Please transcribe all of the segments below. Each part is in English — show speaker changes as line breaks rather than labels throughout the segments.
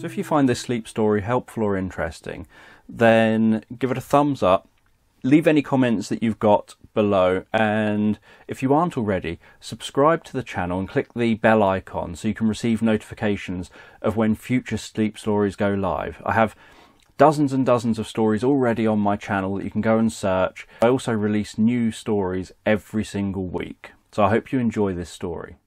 So if you find this sleep story helpful or interesting, then give it a thumbs up, leave any comments that you've got below, and if you aren't already, subscribe to the channel and click the bell icon so you can receive notifications of when future sleep stories go live. I have dozens and dozens of stories already on my channel that you can go and search. I also release new stories every single week, so I hope you enjoy this story.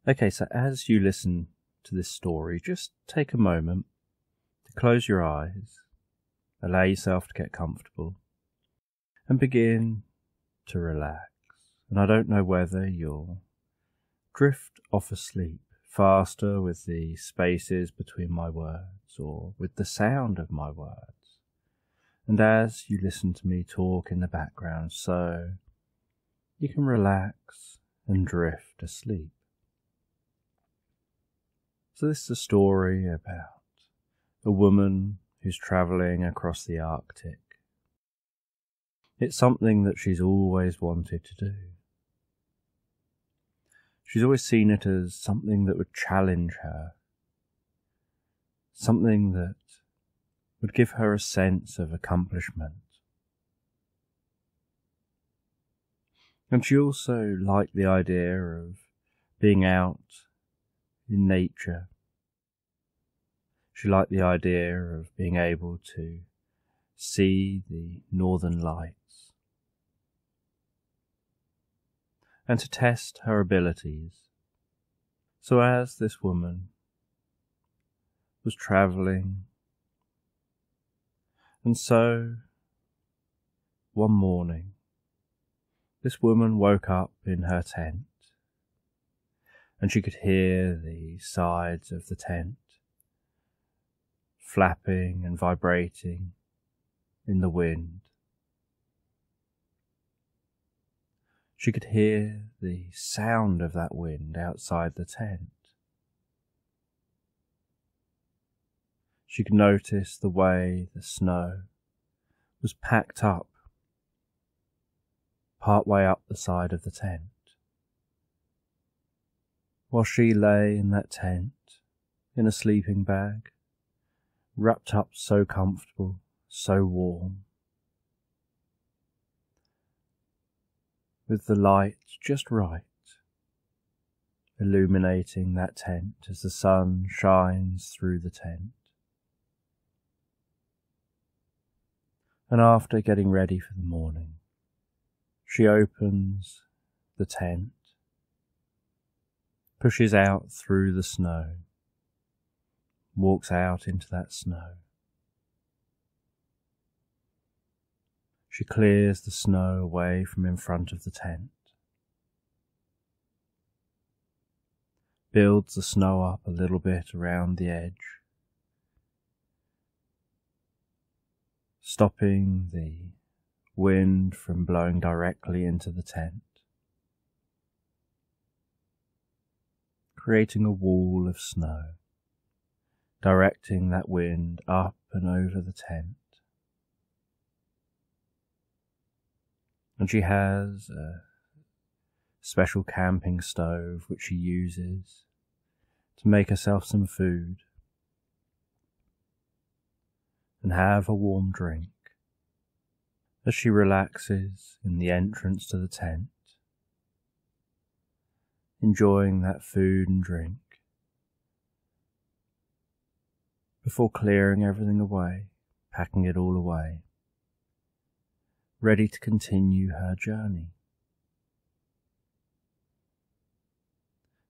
Okay, so as you listen to this story, just take a moment to close your eyes, allow yourself to get comfortable, and begin to relax. And I don't know whether you'll drift off asleep faster with the spaces between my words or with the sound of my words. And as you listen to me talk in the background, so you can relax and drift asleep. So this is a story about a woman who's travelling across the Arctic. It's something that she's always wanted to do. She's always seen it as something that would challenge her, something that would give her a sense of accomplishment. And she also liked the idea of being out in nature. She liked the idea of being able to see the northern lights and to test her abilities. So as this woman was travelling, and so one morning this woman woke up in her tent, and she could hear the sides of the tent flapping and vibrating in the wind. She could hear the sound of that wind outside the tent. She could notice the way the snow was packed up part way up the side of the tent. While she lay in that tent, in a sleeping bag, wrapped up so comfortable, so warm, with the light just right, illuminating that tent as the sun shines through the tent. And after getting ready for the morning, she opens the tent, pushes out through the snow, walks out into that snow. She clears the snow away from in front of the tent, builds the snow up a little bit around the edge, stopping the wind from blowing directly into the tent, creating a wall of snow, directing that wind up and over the tent. And she has a special camping stove which she uses to make herself some food and have a warm drink as she relaxes in the entrance to the tent, enjoying that food and drink before clearing everything away, packing it all away, ready to continue her journey.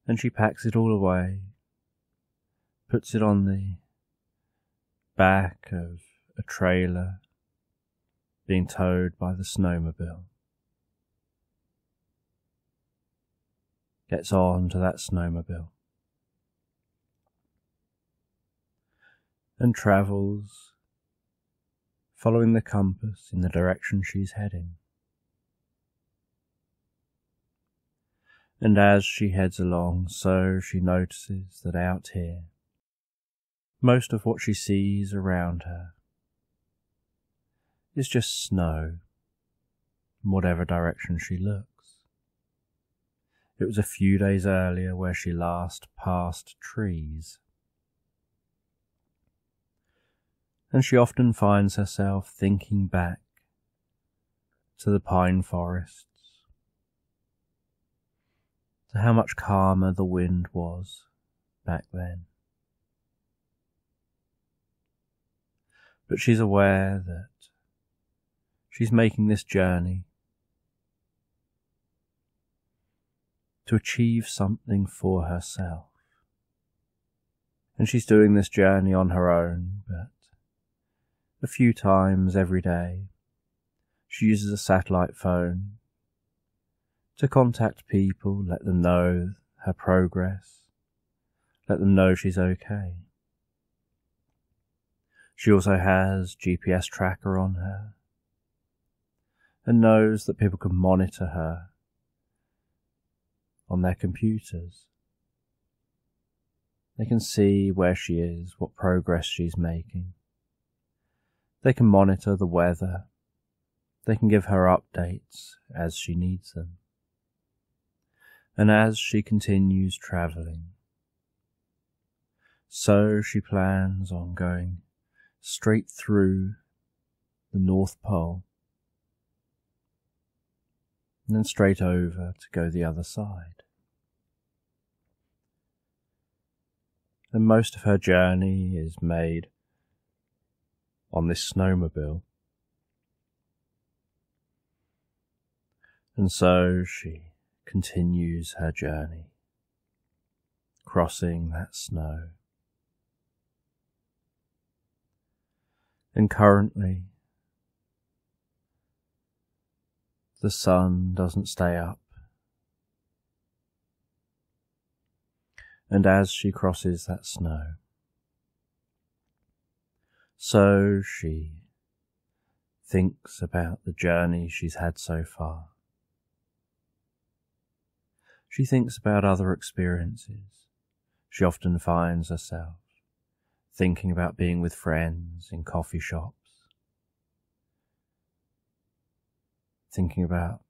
And she packs it all away, puts it on the back of a trailer being towed by the snowmobile, gets on to that snowmobile, and travels, following the compass in the direction she's heading. And as she heads along, so she notices that out here, most of what she sees around her is just snow in whatever direction she looks. It was a few days earlier where she last passed trees, And she often finds herself thinking back to the pine forests, to how much calmer the wind was back then. But she's aware that she's making this journey to achieve something for herself. And she's doing this journey on her own, but a few times every day she uses a satellite phone to contact people, let them know her progress, let them know she's okay. She also has GPS tracker on her and knows that people can monitor her on their computers. They can see where she is, what progress she's making. They can monitor the weather. They can give her updates as she needs them. And as she continues travelling, so she plans on going straight through the North Pole and then straight over to go the other side. And most of her journey is made on this snowmobile. And so she continues her journey, crossing that snow. And currently, the sun doesn't stay up. And as she crosses that snow, so she thinks about the journey she's had so far. She thinks about other experiences. She often finds herself thinking about being with friends in coffee shops, thinking about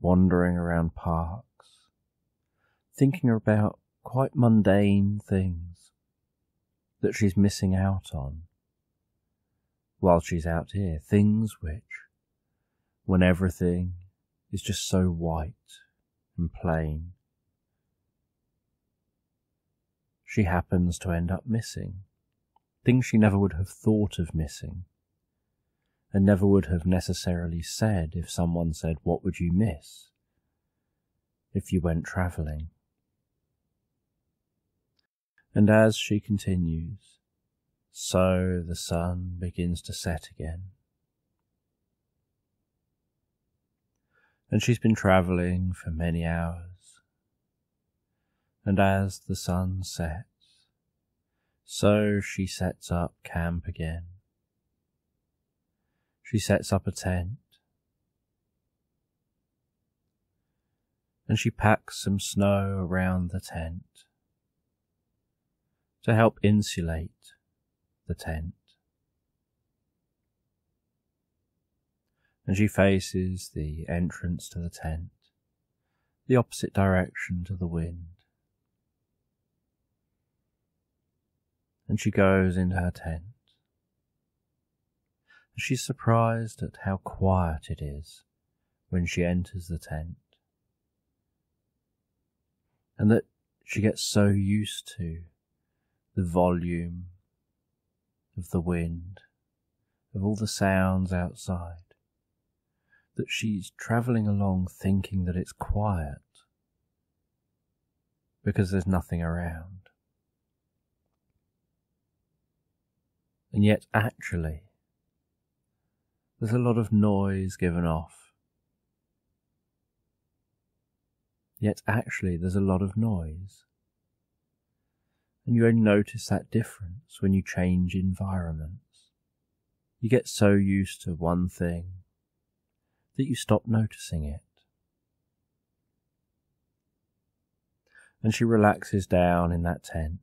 wandering around parks, thinking about quite mundane things that she's missing out on while she's out here, things which, when everything is just so white and plain, she happens to end up missing, things she never would have thought of missing, and never would have necessarily said if someone said, "What would you miss if you went travelling?" And as she continues, so the sun begins to set again. And she's been travelling for many hours. And as the sun sets, so she sets up camp again. She sets up a tent. And she packs some snow around the tent to help insulate the tent. And she faces the entrance to the tent, the opposite direction to the wind. And she goes into her tent. And she's surprised at how quiet it is when she enters the tent. And that she gets so used to the volume of the wind, of all the sounds outside, that she's travelling along thinking that it's quiet because there's nothing around. And yet actually, there's a lot of noise given off. Yet actually, there's a lot of noise. And you only notice that difference when you change environments. You get so used to one thing that you stop noticing it. And she relaxes down in that tent.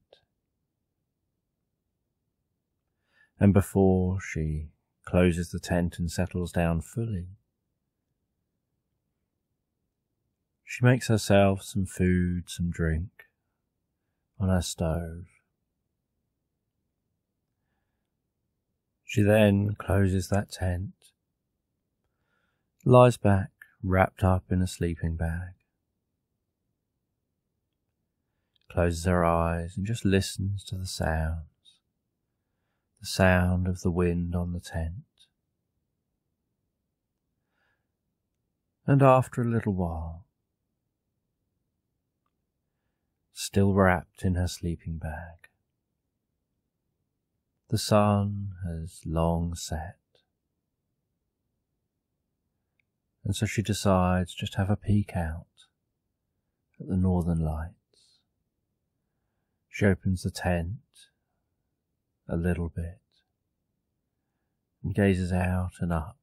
And before she closes the tent and settles down fully, she makes herself some food, some drink on her stove. She then closes that tent, lies back wrapped up in a sleeping bag, closes her eyes and just listens to the sounds, the sound of the wind on the tent. And after a little while, still wrapped in her sleeping bag, the sun has long set, and so she decides just to have a peek out at the northern lights. She opens the tent a little bit and gazes out and up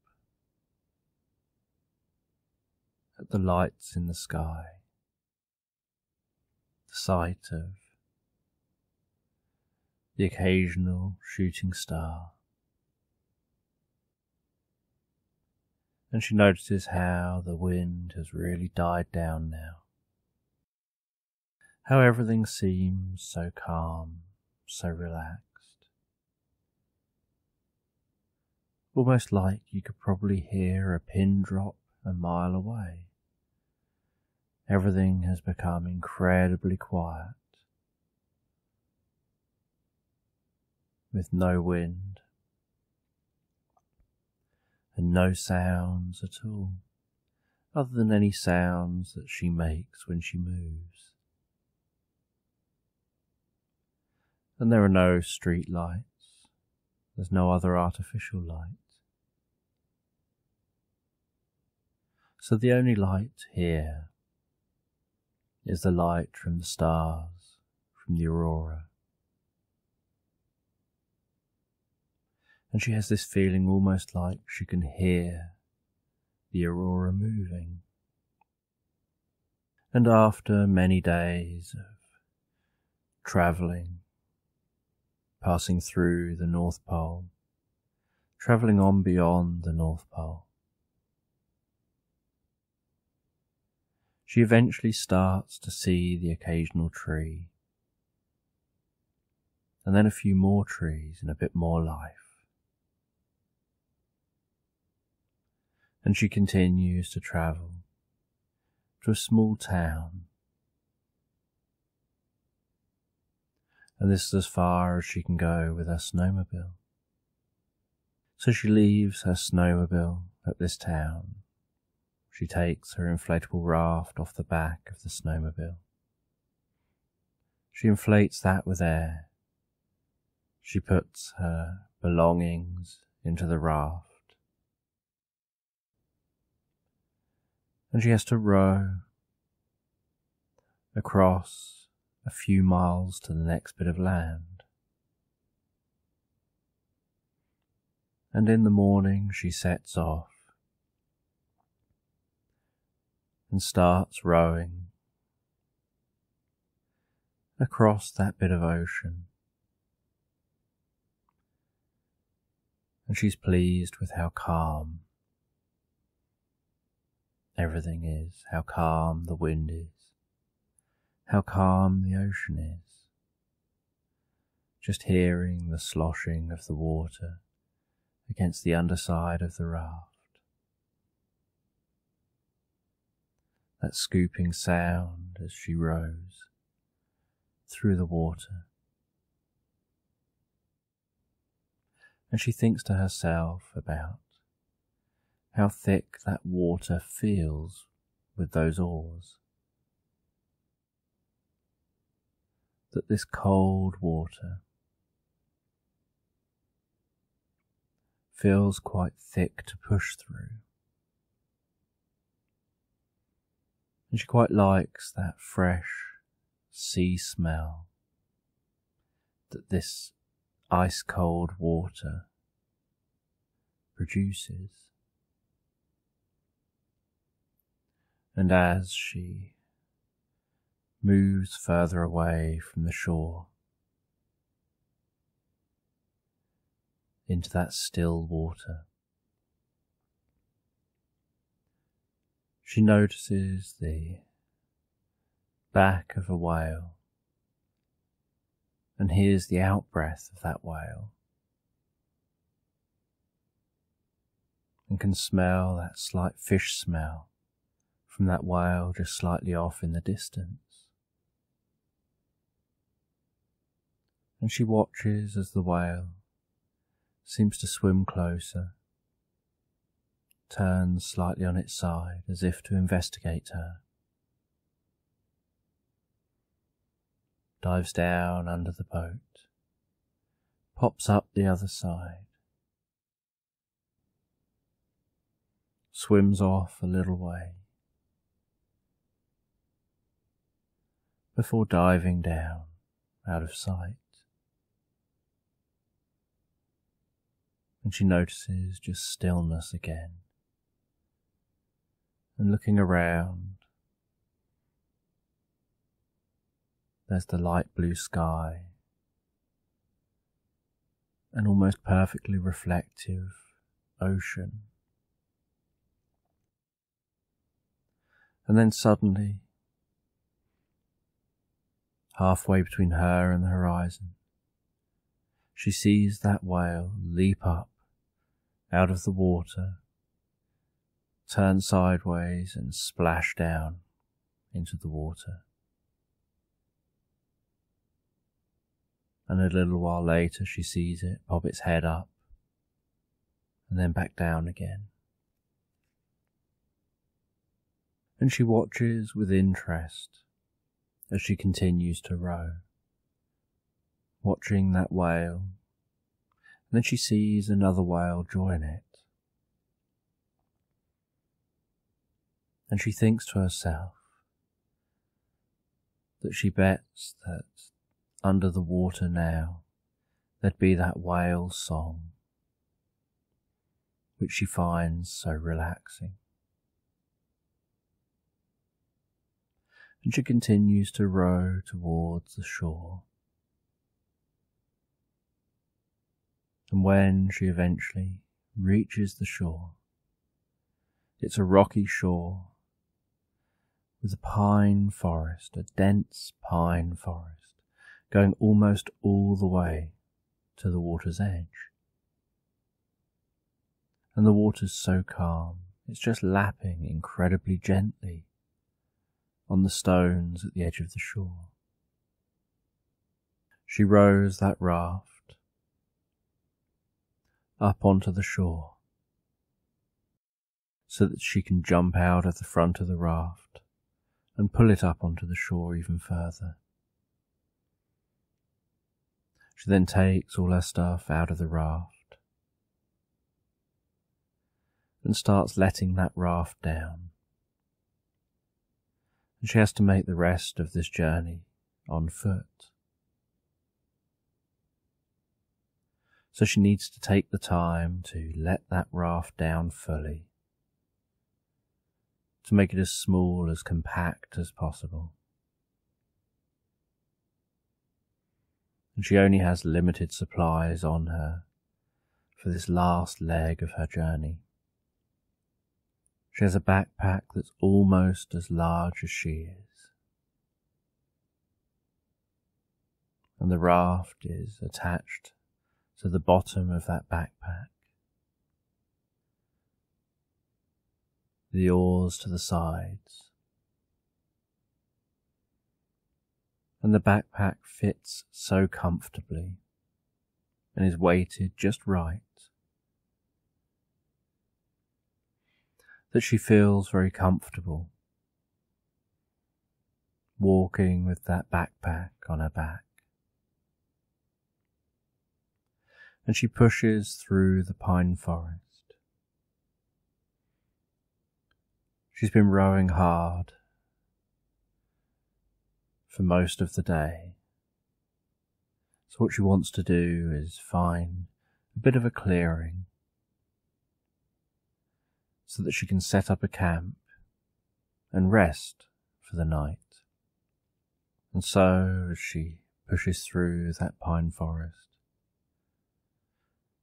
at the lights in the sky, the sight of the occasional shooting star. And she notices how the wind has really died down now, how everything seems so calm, so relaxed, almost like you could probably hear a pin drop a mile away. Everything has become incredibly quiet, with no wind and no sounds at all, other than any sounds that she makes when she moves. And there are no street lights, there's no other artificial light. So the only light here is the light from the stars, from the aurora. And she has this feeling almost like she can hear the aurora moving. And after many days of travelling, passing through the North Pole, travelling on beyond the North Pole, she eventually starts to see the occasional tree, and then a few more trees and a bit more life. And she continues to travel to a small town, and this is as far as she can go with her snowmobile. So she leaves her snowmobile at this town. She takes her inflatable raft off the back of the snowmobile. She inflates that with air. She puts her belongings into the raft. And she has to row across a few miles to the next bit of land. And in the morning she sets off and starts rowing across that bit of ocean. And she's pleased with how calm everything is, how calm the wind is, how calm the ocean is. Just hearing the sloshing of the water against the underside of the raft. That scooping sound as she rows through the water. And she thinks to herself about how thick that water feels with those oars. That this cold water feels quite thick to push through. And she quite likes that fresh sea smell that this ice-cold water produces. And as she moves further away from the shore into that still water, she notices the back of a whale and hears the out-breath of that whale. and can smell that slight fish smell from that whale just slightly off in the distance. And she watches as the whale seems to swim closer, turns slightly on its side as if to investigate her, dives down under the boat, pops up the other side, swims off a little way, before diving down out of sight. And she notices just stillness again, and looking around, there's the light blue sky, an almost perfectly reflective ocean. And then suddenly, halfway between her and the horizon, she sees that whale leap up out of the water, turn sideways and splash down into the water. And a little while later she sees it pop its head up and then back down again. And she watches with interest as she continues to row, watching that whale. And then she sees another whale join it. And she thinks to herself that she bets that under the water now there'd be that whale's song, which she finds so relaxing. And she continues to row towards the shore. And when she eventually reaches the shore, it's a rocky shore with a pine forest, a dense pine forest, going almost all the way to the water's edge. And the water's so calm, it's just lapping incredibly gently on the stones at the edge of the shore. She rows that raft up onto the shore so that she can jump out of the front of the raft and pull it up onto the shore even further. She then takes all her stuff out of the raft and starts letting that raft down. And she has to make the rest of this journey on foot. So she needs to take the time to let that raft down fully, to make it as small, as compact as possible. And she only has limited supplies on her for this last leg of her journey. She has a backpack that's almost as large as she is. And the raft is attached to the bottom of that backpack. The oars to the sides. And the backpack fits so comfortably and is weighted just right that she feels very comfortable walking with that backpack on her back. And she pushes through the pine forest. She's been rowing hard for most of the day. So what she wants to do is find a bit of a clearing so that she can set up a camp and rest for the night. And so as she pushes through that pine forest,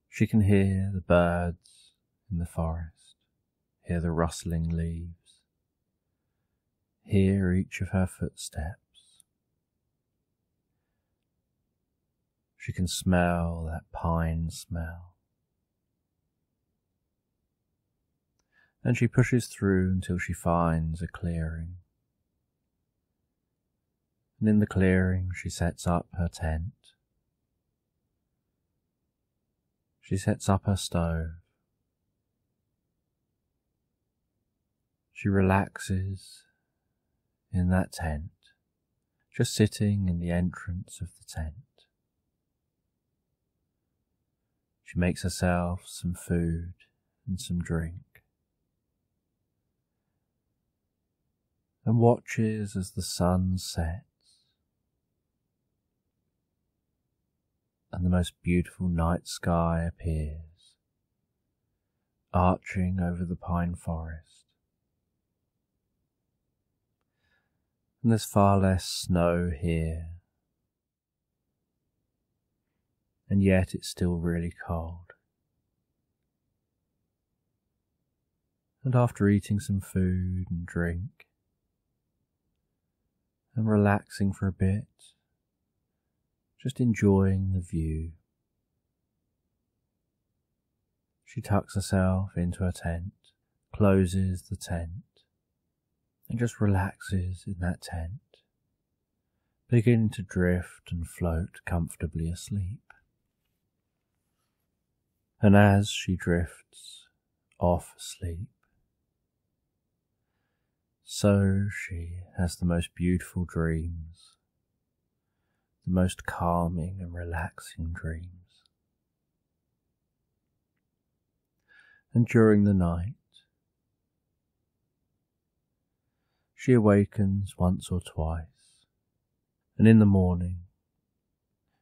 she can hear the birds in the forest, hear the rustling leaves, hear each of her footsteps. She can smell that pine smell. and she pushes through until she finds a clearing. And in the clearing she sets up her tent. She sets up her stove. She relaxes in that tent, just sitting in the entrance of the tent. She makes herself some food and some drink, and watches as the sun sets and the most beautiful night sky appears, arching over the pine forest. And there's far less snow here, and yet it's still really cold. And after eating some food and drink, and relaxing for a bit, just enjoying the view, she tucks herself into her tent, closes the tent, and just relaxes in that tent, beginning to drift and float comfortably asleep. And as she drifts off asleep, so she has the most beautiful dreams, the most calming and relaxing dreams. And during the night, she awakens once or twice, and in the morning,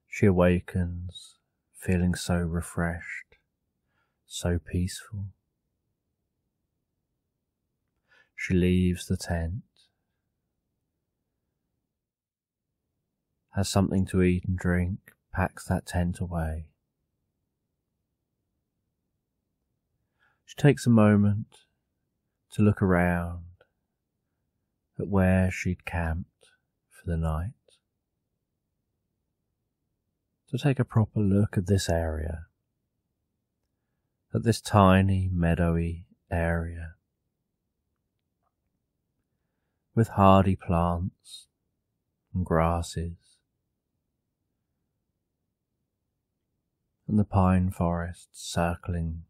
she awakens feeling so refreshed, so peaceful. She leaves the tent, has something to eat and drink, packs that tent away. She takes a moment to look around at where she'd camped for the night, to take a proper look at this area, at this tiny meadowy area with hardy plants and grasses and the pine forest circling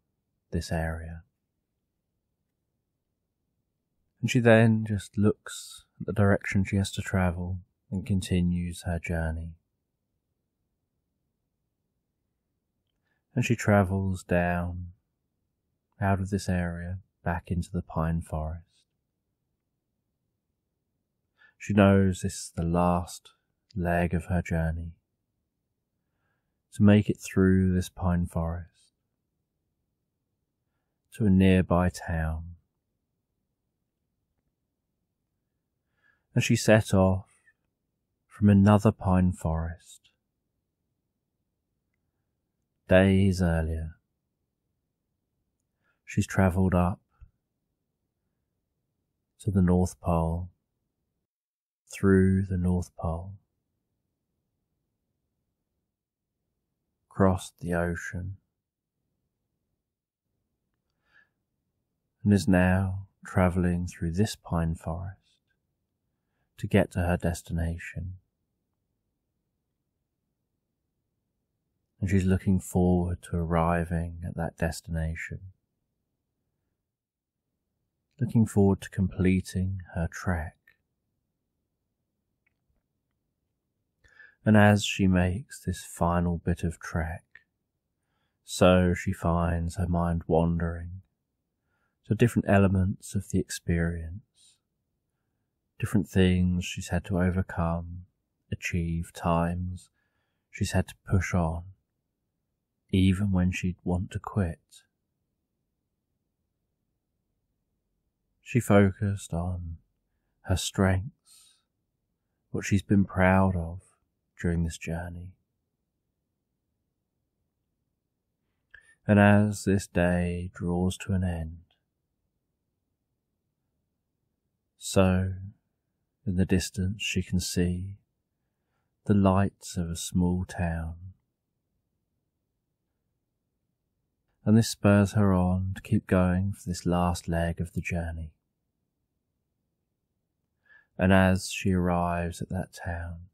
this area. And she then just looks at the direction she has to travel and continues her journey. And she travels down out of this area back into the pine forest. She knows this is the last leg of her journey, to make it through this pine forest to a nearby town. And she set off from another pine forest days earlier. She's travelled up to the North Pole, through the North Pole, crossed the ocean, and is now travelling through this pine forest to get to her destination. And she's looking forward to arriving at that destination, looking forward to completing her trek. And as she makes this final bit of trek, so she finds her mind wandering to different elements of the experience, different things she's had to overcome, achieve, times she's had to push on, even when she'd want to quit. She focused on her strengths, what she's been proud of during this journey. And as this day draws to an end, so in the distance she can see the lights of a small town, and this spurs her on to keep going for this last leg of the journey. And as she arrives at that town,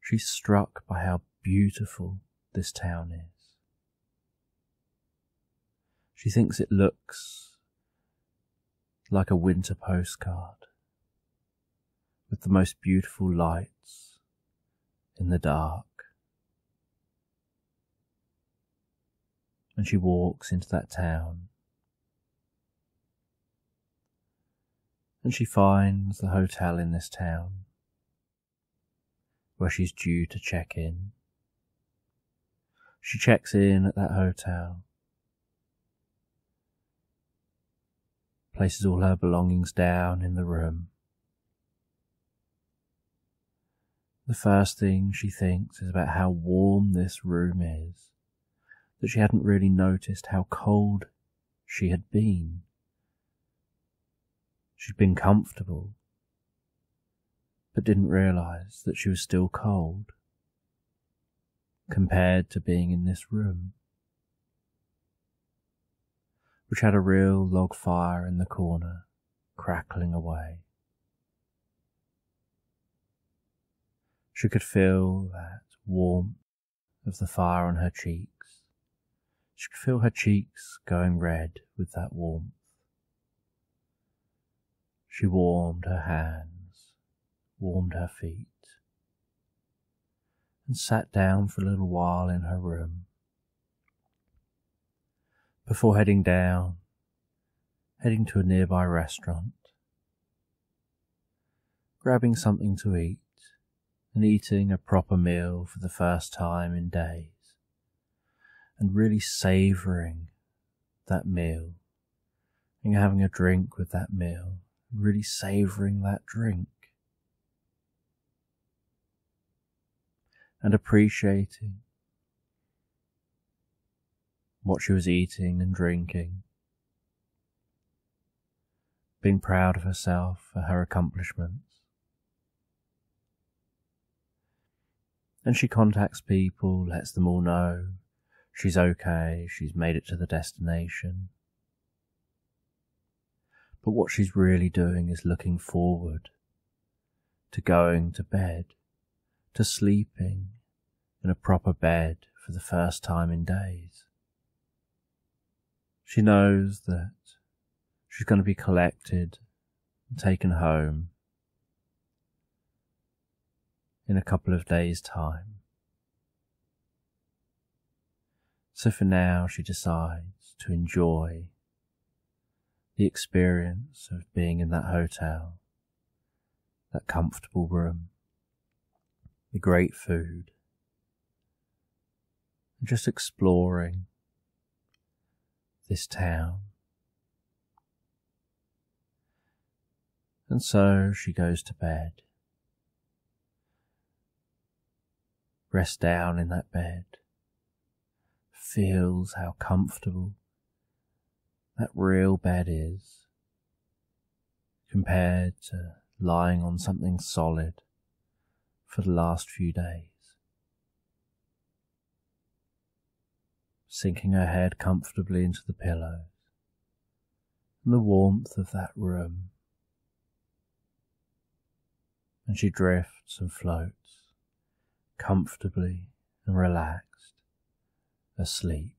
she's struck by how beautiful this town is. She thinks it looks like a winter postcard, with the most beautiful lights in the dark. And she walks into that town, and she finds the hotel in this town where she's due to check in. She checks in at that hotel, places all her belongings down in the room. The first thing she thinks is about how warm this room is, that she hadn't really noticed how cold she had been. She'd been comfortable, but didn't realise that she was still cold compared to being in this room, which had a real log fire in the corner, crackling away. She could feel that warmth of the fire on her cheeks. She could feel her cheeks going red with that warmth. She warmed her hands, warmed her feet, and sat down for a little while in her room before heading to a nearby restaurant, grabbing something to eat and eating a proper meal for the first time in days, and really savouring that meal, and having a drink with that meal, really savouring that drink, and appreciating what she was eating and drinking, being proud of herself for her accomplishments. And she contacts people, lets them all know she's okay, she's made it to the destination. But what she's really doing is looking forward to going to bed, to sleeping in a proper bed for the first time in days. She knows that she's going to be collected and taken home in a couple of days' time. So for now she decides to enjoy the experience of being in that hotel, that comfortable room, the great food, and just exploring this town. And so she goes to bed, rests down in that bed, feels how comfortable that real bed is compared to lying on something solid for the last few days. Sinking her head comfortably into the pillows and the warmth of that room, and she drifts and floats comfortably and relaxed asleep.